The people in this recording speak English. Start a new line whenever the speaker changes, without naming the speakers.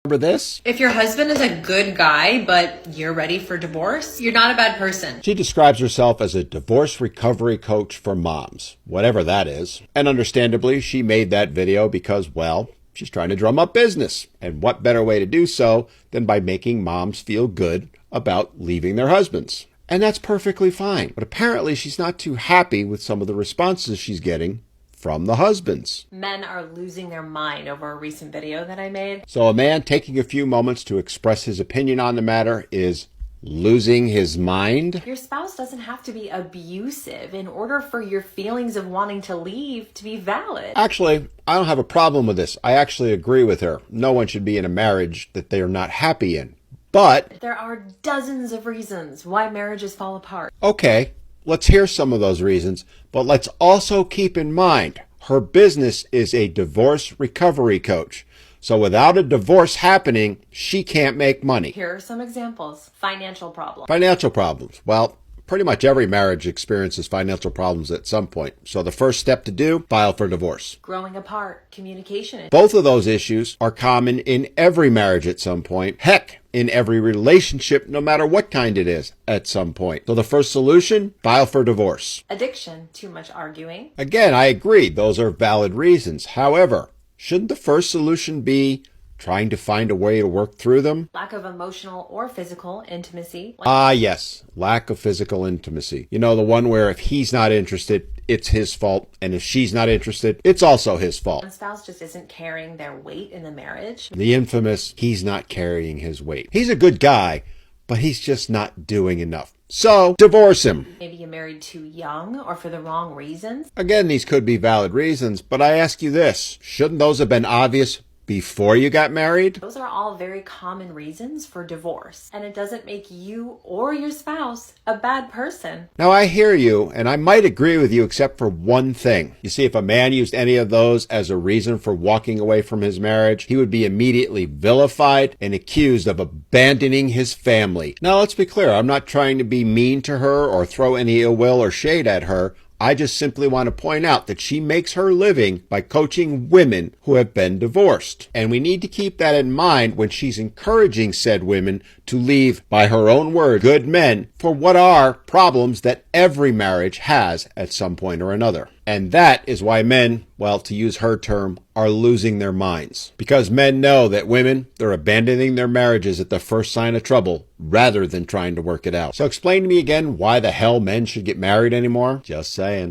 Remember this?
If your husband is a good guy, but you're ready for divorce, you're not a bad person.
She describes herself as a divorce recovery coach for moms, whatever that is. And understandably, she made that video because, well, she's trying to drum up business. And what better way to do so than by making moms feel good about leaving their husbands? And that's perfectly fine. But apparently she's not too happy with some of the responses she's getting from the husbands.
Men are losing their mind over a recent video that I made.
So a man taking a few moments to express his opinion on the matter is losing his mind?
Your spouse doesn't have to be abusive in order for your feelings of wanting to leave to be valid.
Actually, I don't have a problem with this. I actually agree with her. No one should be in a marriage that they are not happy in. But
there are dozens of reasons why marriages fall apart.
Okay, let's hear some of those reasons, but let's also keep in mind her business is a divorce recovery coach. So without a divorce happening, she can't make money.
Here are some examples. Financial problems.
Financial problems. Well, pretty much every marriage experiences financial problems at some point. So the first step to do, file for divorce.
Growing apart. Communication.
Both of those issues are common in every marriage at some point. Heck, in every relationship, no matter what kind it is, at some point. So the first solution, file for divorce.
Addiction. Too much arguing.
Again, I agree. Those are valid reasons. However, shouldn't the first solution be trying to find a way to work through them?
Lack of emotional or physical intimacy.
Yes. Lack of physical intimacy. You know, the one where if he's not interested, it's his fault. And if she's not interested, it's also his fault.
One spouse just isn't carrying their weight in the marriage.
The infamous, he's not carrying his weight. He's a good guy, but he's just not doing enough. So, divorce him.
Maybe you married too young or for the wrong reasons.
Again, these could be valid reasons, but I ask you this. Shouldn't those have been obvious before you got married?
Those are all very common reasons for divorce, and it doesn't make you or your spouse a bad person.
Now, I hear you, and I might agree with you except for one thing. You see, if a man used any of those as a reason for walking away from his marriage, he would be immediately vilified and accused of abandoning his family. Now, let's be clear. I'm not trying to be mean to her or throw any ill will or shade at her. I just simply want to point out that she makes her living by coaching women who have been divorced. And we need to keep that in mind when she's encouraging said women to leave, by her own word, good men for what are problems that every marriage has at some point or another. And that is why men, well, to use her term, are losing their minds. Because men know that women, they're abandoning their marriages at the first sign of trouble rather than trying to work it out. So explain to me again why the hell men should get married anymore? Just saying.